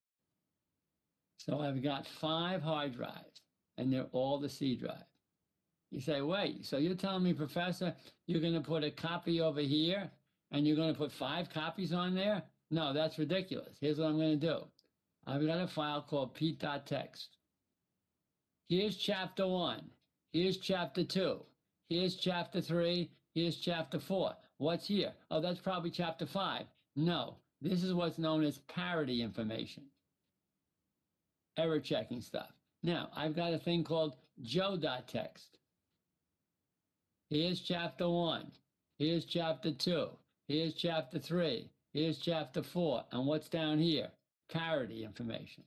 So I've got 5 hard drives, and they're all the C drive. You say, wait, so you're telling me, Professor, you're going to put a copy over here, and you're going to put 5 copies on there? No, that's ridiculous. Here's what I'm going to do. I've got a file called pete.txt. Here's chapter 1. Here's chapter 2. Here's chapter 3. Here's chapter 4. What's here? Oh, that's probably chapter 5. No, this is what's known as parity information. Error checking stuff. Now, I've got a thing called joe.txt. Here's chapter 1. Here's chapter 2. Here's chapter 3. Here's chapter 4. And what's down here? Parity information.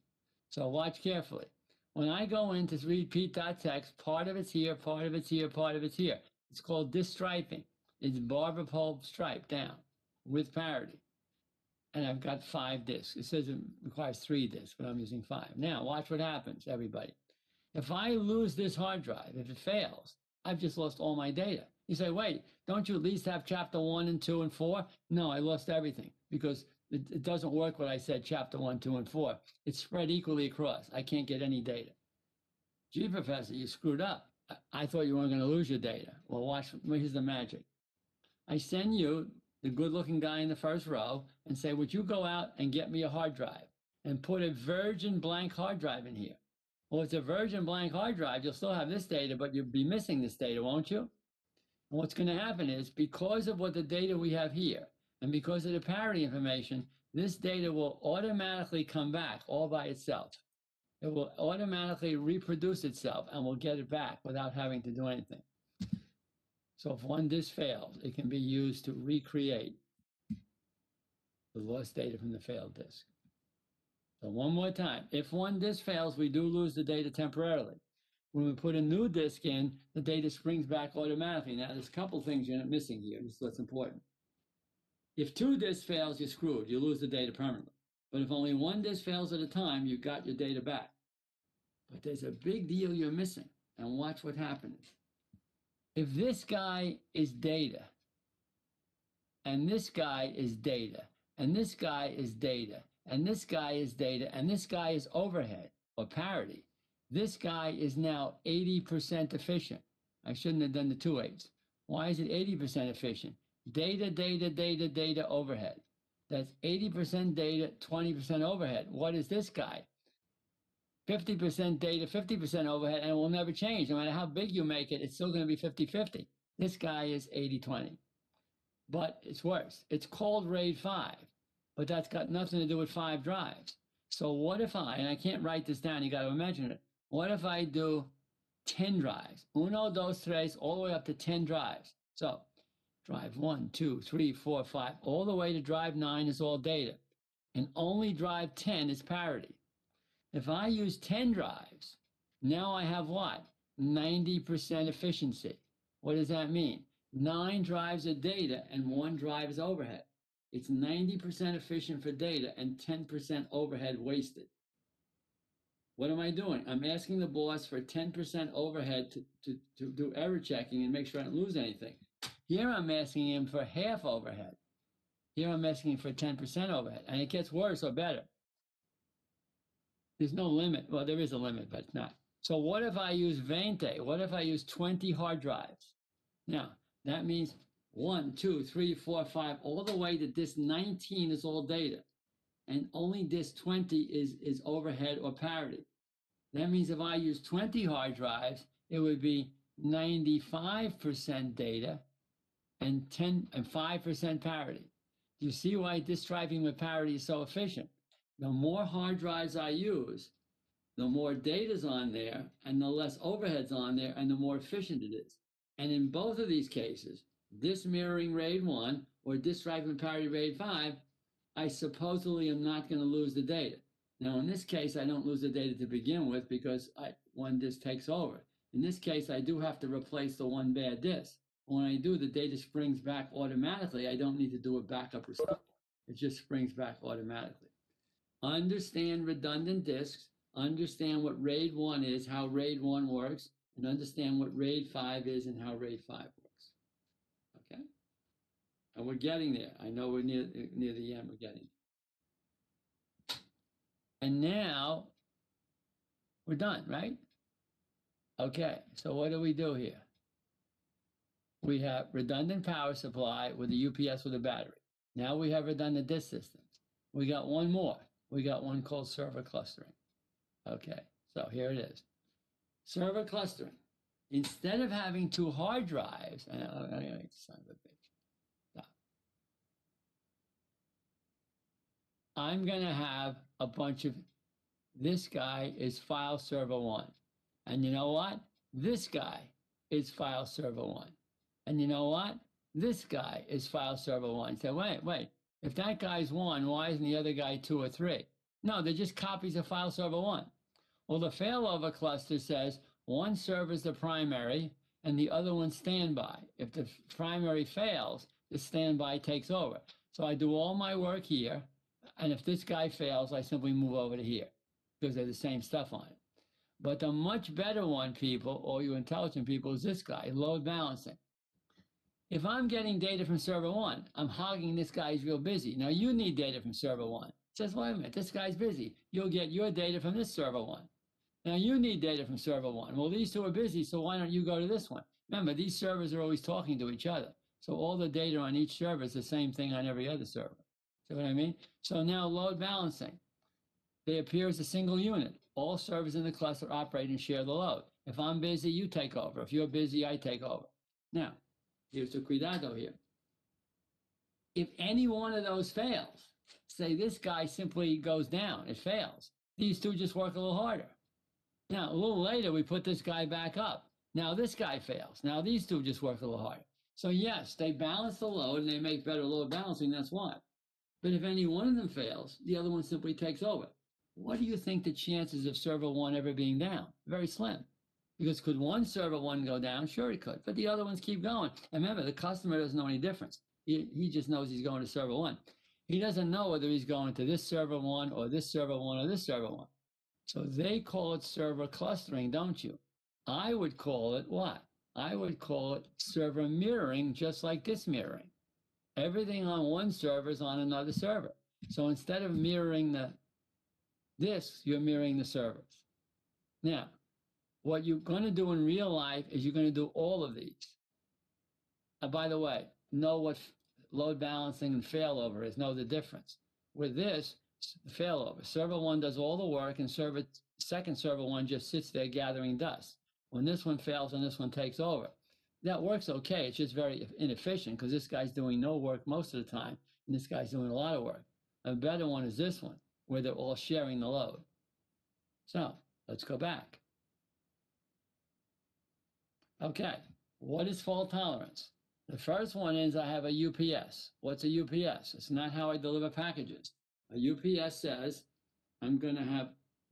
So watch carefully. When I go in to read pete.txt, part of it's here, part of it's here, part of it's here. It's called disk striping. It's barber pole stripe down with parity. And I've got 5 disks. It says it requires 3 disks, but I'm using 5. Now, watch what happens, everybody. If I lose this hard drive, if it fails, I've just lost all my data. You say, wait, don't you at least have chapter 1 and 2 and 4? No, I lost everything because it doesn't work what I said, chapter 1, 2, and 4. It's spread equally across. I can't get any data. Gee, Professor, you screwed up. I thought you weren't going to lose your data. Well, watch, here's the magic. I send you the good-looking guy in the first row and say, would you go out and get me a hard drive and put a virgin blank hard drive in here? Well, it's a virgin blank hard drive. You'll still have this data, but you'll be missing this data, won't you? And what's going to happen is, because of what the data we have here, and because of the parity information, this data will automatically come back all by itself. It will automatically reproduce itself, and we'll get it back without having to do anything. So if one disk fails, it can be used to recreate the lost data from the failed disk. So one more time, if one disk fails, we do lose the data temporarily. When we put a new disk in, the data springs back automatically. Now, there's a couple things you're not missing here. This is what's important. If 2 disks fails, you're screwed. You lose the data permanently. But if only 1 disk fails at a time, you got your data back. But there's a big deal you're missing. And watch what happens. If this guy is data, and this guy is data, and this guy is data, and this guy is data, and this guy is overhead or parity, this guy is now 80% efficient. I shouldn't have done the 2 8s. Why is it 80% efficient? Data overhead. That's 80% data, 20% overhead. What is this guy? 50% data, 50% overhead, and it will never change. No matter how big you make it, it's still going to be 50-50. This guy is 80-20. But it's worse. It's called RAID 5, but that's got nothing to do with 5 drives. So what if and I can't write this down, you got to imagine it. What if I do 10 drives? Uno, dos, tres, all the way up to 10 drives. So drive 1, 2, 3, 4, 5, all the way to drive 9 is all data. And only drive 10 is parity. If I use 10 drives, now I have what? 90% efficiency. What does that mean? 9 drives of data and 1 drive is overhead. It's 90% efficient for data and 10% overhead wasted. What am I doing? I'm asking the boss for 10% overhead to do error checking and make sure I don't lose anything. Here I'm asking him for half overhead. Here I'm asking him for 10% overhead, and it gets worse or better. There's no limit. Well, there is a limit, but not. So what if I use 20? What if I use 20 hard drives? Now, that means 1, 2, 3, 4, 5, all the way to disk 19 is all data. And only disk 20 is overhead or parity. That means if I use 20 hard drives, it would be 95% data and 5% parity. Do you see why disk driving with parity is so efficient? The more hard drives I use, the more data's on there and the less overhead's on there and the more efficient it is. And in both of these cases, disk mirroring RAID 1 or disk driving parity RAID 5, I supposedly am not going to lose the data. Now, in this case, I don't lose the data to begin with because one disk takes over. In this case, I do have to replace the one bad disk. When I do, the data springs back automatically. I don't need to do a backup restore. It just springs back automatically. Understand redundant disks, understand what RAID 1 is, how RAID 1 works, and understand what RAID 5 is and how RAID 5 works. Okay? And we're getting there. I know we're near the end. We're getting there. And now we're done, right? Okay, so what do we do here? We have redundant power supply with a UPS with a battery. Now we have redundant disk systems. We got one more. We got one called server clustering. Okay, so here it is. Server clustering. Instead of having 2 hard drives, and son of a bitch. Stop. I'm going to have a bunch of, this guy is file server 1. And you know what? This guy is file server 1. And you know what? This guy is file server 1. So wait. If that guy's 1, why isn't the other guy 2 or 3? No, they're just copies of file server 1. Well, the failover cluster says one server is the primary and the other one standby. If the primary fails, the standby takes over. So I do all my work here, and if this guy fails, I simply move over to here because they're the same stuff on it. But the much better one, people, all you intelligent people, is this guy, load balancing. If I'm getting data from server 1, I'm hogging this guy's real busy. Now you need data from server 1. It says, wait a minute, this guy's busy. You'll get your data from this server 1. Now you need data from server 1. Well, these two are busy, so why don't you go to this one? Remember, these servers are always talking to each other. So all the data on each server is the same thing on every other server. See what I mean? So now load balancing. They appear as a single unit. All servers in the cluster operate and share the load. If I'm busy, you take over. If you're busy, I take over. Now, here's the cuidado here. If any one of those fails, say this guy simply goes down, it fails. These two just work a little harder. Now, a little later, we put this guy back up. Now this guy fails. Now these two just work a little harder. So yes, they balance the load and they make better load balancing, that's why. But if any one of them fails, the other one simply takes over. What do you think the chances of server 1 ever being down? Very slim. Because could one server 1 go down? Sure it could, but the other ones keep going. And remember, the customer doesn't know any difference. He just knows he's going to server 1. He doesn't know whether he's going to this server 1 or this server 1 or this server 1. So they call it server clustering, don't you? I would call it what? I would call it server mirroring, just like this mirroring. Everything on one server is on another server. So instead of mirroring the disks, you're mirroring the servers. Now, What you're going to do in real life is you're going to do all of these. And by the way, know what load balancing and failover is. Know the difference. With this, failover, server one does all the work and second server one just sits there gathering dust. When this one fails and this one takes over, that works okay. It's just very inefficient because this guy's doing no work most of the time and this guy's doing a lot of work. A better one is this one, where they're all sharing the load. So let's go back. Okay, what is fault tolerance? The first one is I have a UPS. What's a UPS? It's not how I deliver packages. A UPS says I'm going to have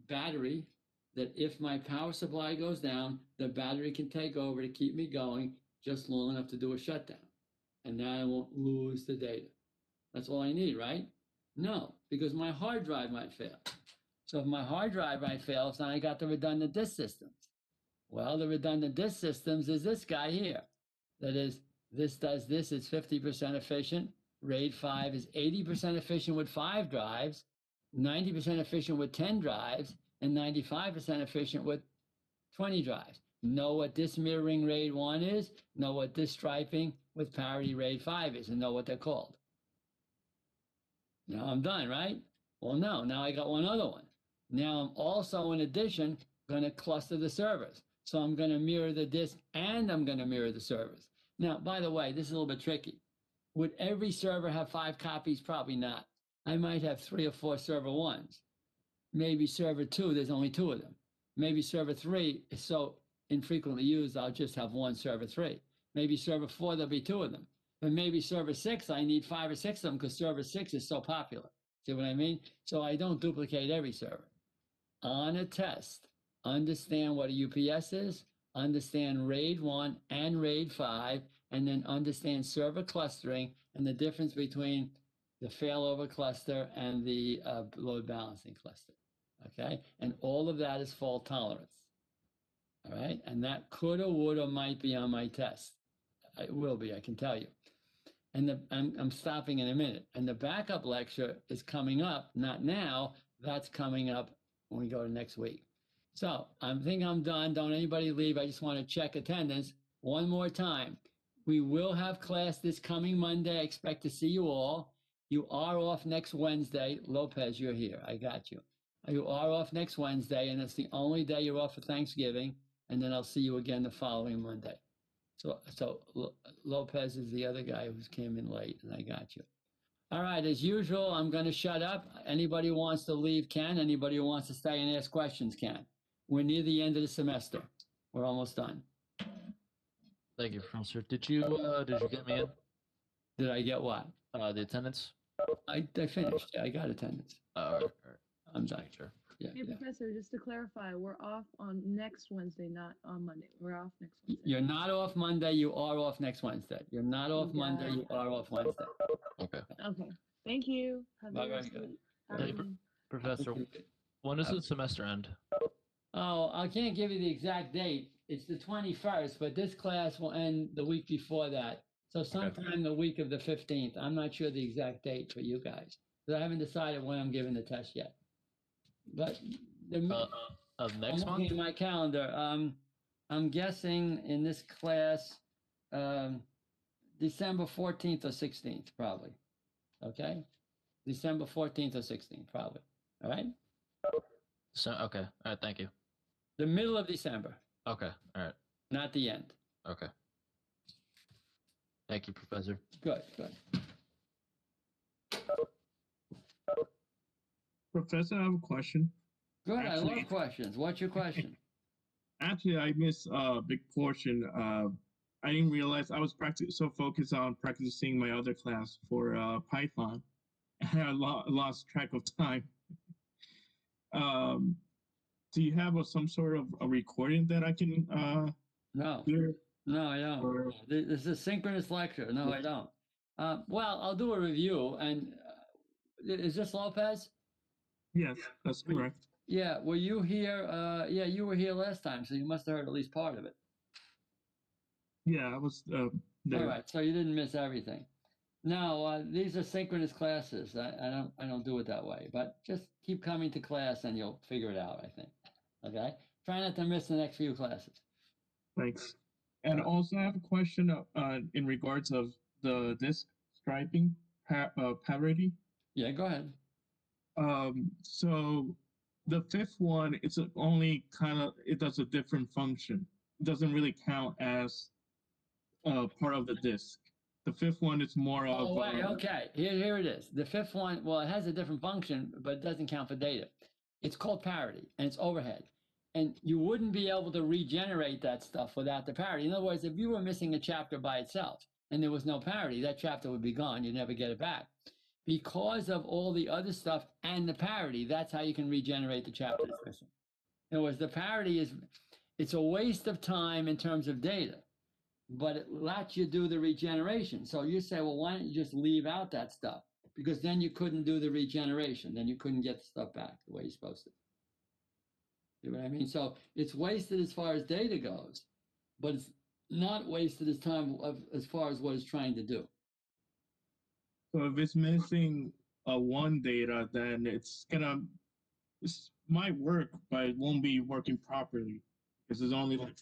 battery that if my power supply goes down, the battery can take over to keep me going just long enough to do a shutdown. And now I won't lose the data. That's all I need, right? No, because my hard drive might fail. So if my hard drive might fail, then I got the redundant disk systems. Well, the redundant disk systems is this guy here. That is, this does this, it's 50% efficient. RAID 5 is 80% efficient with 5 drives, 90% efficient with 10 drives, and 95% efficient with 20 drives. Know what this mirroring RAID 1 is, know what this striping with parity RAID 5 is, and know what they're called. Now I'm done, right? Well, no, now I got one other one. Now I'm also, in addition, going to cluster the servers. So I'm going to mirror the disk and I'm going to mirror the servers. Now, by the way, this is a little bit tricky. Would every server have 5 copies? Probably not. I might have 3 or 4 server 1s. Maybe server 2, there's only 2 of them. Maybe server 3 is so infrequently used, I'll just have 1 server 3. Maybe server 4, there'll be 2 of them. But maybe server 6, I need 5 or 6 of them because server 6 is so popular. See what I mean? So I don't duplicate every server. On a test, understand what a UPS is, understand RAID 1 and RAID 5, and then understand server clustering and the difference between the failover cluster and the load balancing cluster. Okay? And all of that is fault tolerance. All right? And that could or would or might be on my test. It will be, I can tell you. And I'm stopping in a minute. And the backup lecture is coming up, not now, that's coming up when we go to next week. So I think I'm done. Don't anybody leave. I just want to check attendance one more time. We will have class this coming Monday. I expect to see you all. You are off next Wednesday. Lopez, you're here. I got you. You are off next Wednesday, and it's the only day you're off for Thanksgiving. And then I'll see you again the following Monday. So Lopez is the other guy who came in late, and I got you. All right, as usual, I'm going to shut up. Anybody who wants to leave can. Anybody who wants to stay and ask questions can. We're near the end of the semester. We're almost done. Thank you, Professor. Did you get me in? Did I get what? The attendance? I finished. Yeah, I got attendance. All right. I'm done. Sure. Yeah, Hey, yeah. Professor, just to clarify, we're off on next Wednesday, not on Monday. We're off next Wednesday. You're not off Monday. You are off next Wednesday. You're not off Got Monday. it. You are off Wednesday. Okay. Okay. Thank you. Have a Very nice good. week. Very good. Afternoon. Professor, when does the semester end? Oh, I can't give you the exact date. It's the 21st, but this class will end the week before that. So sometime the week of the 15th. I'm not sure the exact date for you guys. But I haven't decided when I'm giving the test yet. But Of next I'm looking month? at my calendar. I'm guessing in this class, December 14th or 16th, probably. Okay? December 14th or 16th, probably. All right? So okay. All right. Thank you. The middle of December, Okay. All right. not the end. Okay. Thank you, Professor. Good, good. Professor, I have a question. Good, I Actually- love questions. What's your question? Actually, I missed a big portion. I didn't realize I was so focused on practicing my other class for Python, and I lost track of time. Do you have some sort of a recording that I can No, hear? no, I don't. Or- This is a synchronous lecture. No, I don't. Well, I'll do a review. And is this Lopez? Yes, that's correct. Yeah, were you here? Yeah, you were here last time, so you must have heard at least part of it. Yeah, I was there. All right, so you didn't miss everything. No, these are synchronous classes. I don't do it that way, but just keep coming to class and you'll figure it out, I think. Okay? Try not to miss the next few classes. Thanks. And also, I have a question in regards of the disk striping parity. Yeah, go ahead. So the fifth one, it's only kind of, it does a different function. It doesn't really count as part of the disk. The fifth one is more of. Oh, wait, okay. Here it is. The fifth one, well, it has a different function, but it doesn't count for data. It's called parity, and it's overhead. And you wouldn't be able to regenerate that stuff without the parity. In other words, if you were missing a chapter by itself and there was no parity, that chapter would be gone. You'd never get it back. Because of all the other stuff and the parity, that's how you can regenerate the chapter that's missing. In other words, the parity is, it's a waste of time in terms of data, but it lets you do the regeneration. So you say, well, why don't you just leave out that stuff? Because then you couldn't do the regeneration. Then you couldn't get the stuff back the way you're supposed to. You know what I mean? So it's wasted as far as data goes, but it's not wasted as time as far as what it's trying to do. So if it's missing one data, then it might work, but it won't be working properly because it's only like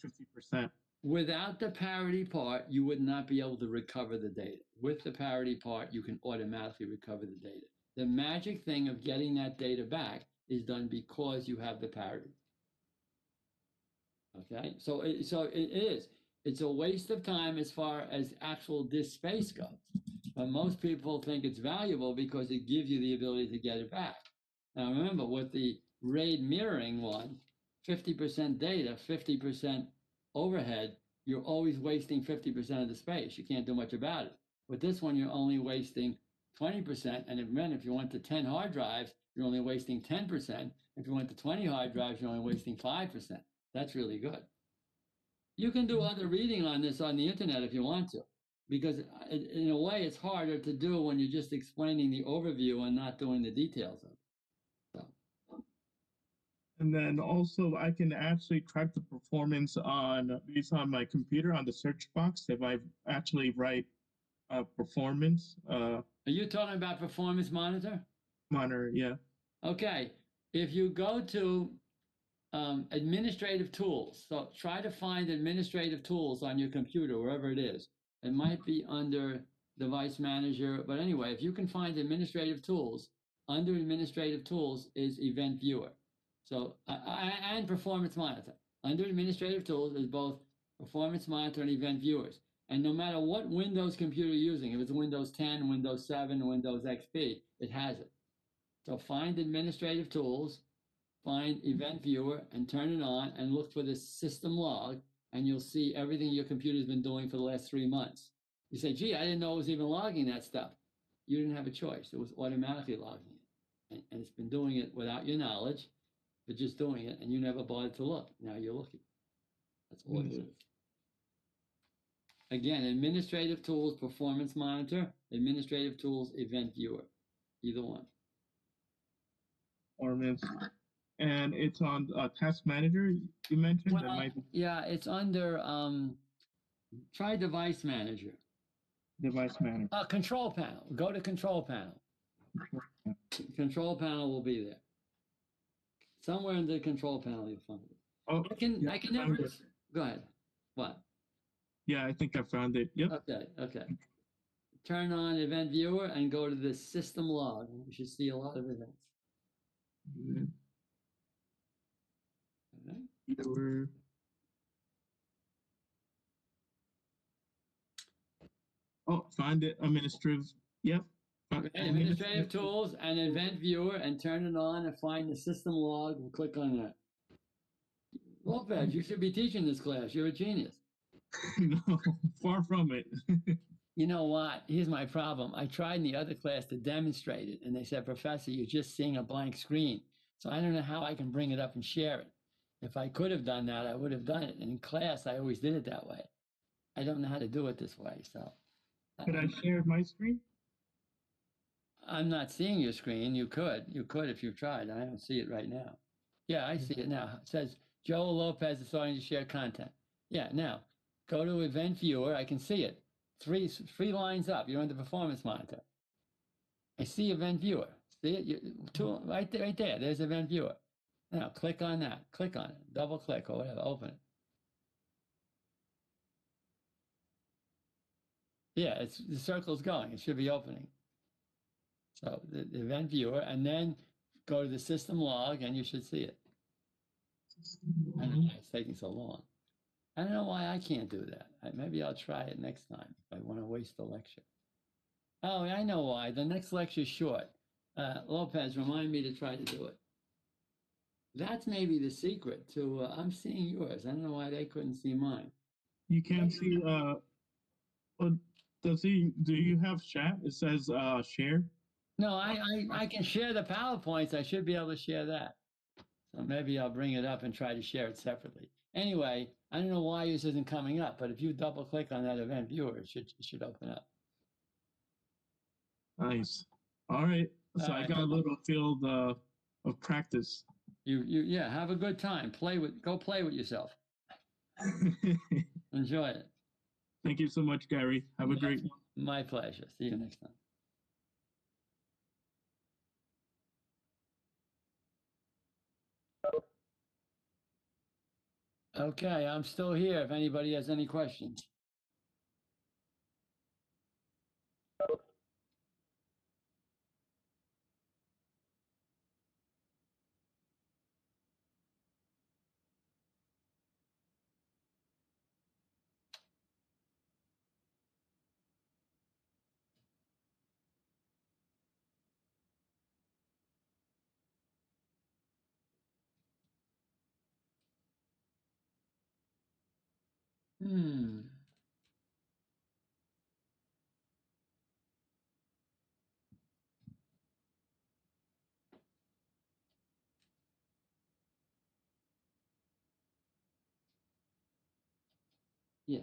50%. Without the parity part, you would not be able to recover the data. With the parity part, you can automatically recover the data. The magic thing of getting that data back is done because you have the parity. Okay, so it is. It's a waste of time as far as actual disk space goes. But most people think it's valuable because it gives you the ability to get it back. Now remember, with the RAID mirroring one, 50% data, 50% overhead, you're always wasting 50% of the space. You can't do much about it. With this one, you're only wasting 20%. And if you went to 10 hard drives, you're only wasting 10%. If you went to 20 hard drives, you're only wasting 5%. That's really good. You can do other reading on this on the internet if you want to, because in a way it's harder to do when you're just explaining the overview and not doing the details of it. So. And then also I can actually track the performance based on my computer on the search box if I actually write performance. Are you talking about Performance Monitor? Monitor, yeah. Okay, if you go to administrative tools. So try to find administrative tools on your computer, wherever it is. It might be under Device Manager, but anyway, if you can find administrative tools, under administrative tools is Event Viewer. So, and Performance Monitor. Under administrative tools is both Performance Monitor and Event Viewers. And no matter what Windows computer you're using, if it's Windows 10, Windows 7, Windows XP, it has it. So find administrative tools, find Event Viewer and turn it on and look for the system log, and you'll see everything your computer's been doing for the last 3 months. You say, gee, I didn't know it was even logging that stuff. You didn't have a choice. It was automatically logging it. And it's been doing it without your knowledge, but just doing it, and you never bothered to look. Now you're looking. That's all it is. Again, administrative tools, Performance Monitor, administrative tools, Event Viewer, either one. Performance. And it's on Task Manager, you mentioned? Well, yeah, it's under, try Device Manager. Device Manager. Control Panel. Go to Control Panel. Control Panel will be there. Somewhere in the Control Panel you'll find it. Oh, I can never. Go ahead. What? Yeah, I think I found it. Yep. Okay. Turn on Event Viewer and go to the System Log. You should see a lot of events. Mm-hmm. Viewer. Oh, find it. Administrative. Yep. Administrative tools and Event Viewer, and turn it on and find the system log and click on that. Lopez, you should be teaching this class. You're a genius. No, far from it. You know what? Here's my problem. I tried in the other class to demonstrate it, and they said, Professor, you're just seeing a blank screen. So I don't know how I can bring it up and share it. If I could have done that, I would have done it. And in class, I always did it that way. I don't know how to do it this way. So, could I share my screen? I'm not seeing your screen. You could if you tried. I don't see it right now. Yeah, I see it now. It says Joel Lopez is starting to share content. Yeah, now go to Event Viewer. I can see it. Three lines up. You're on the Performance Monitor. I see Event Viewer. See it? Right there. There's Event Viewer. Now click on that. Click on it. Double click or whatever. Open it. Yeah, the circle's going. It should be opening. So the event viewer, and then go to the system log, and you should see it. I don't know why it's taking so long. I don't know why I can't do that. Maybe I'll try it next time if I want to waste the lecture. Oh, I know why. The next lecture's short. Lopez, remind me to try to do it. That's maybe the secret to, I'm seeing yours. I don't know why they couldn't see mine. You can't see. What do you have chat? It says share. No, I can share the PowerPoints. I should be able to share that. So maybe I'll bring it up and try to share it separately. Anyway, I don't know why yours isn't coming up, but if you double click on that event viewer, it should open up. Nice. All right. So All I right. got a little field of practice. Yeah, have a good time. Go play with yourself. Enjoy it. Thank you so much, Gary. Have a great one. My pleasure. See you next time. Okay, I'm still here if anybody has any questions. Yeah.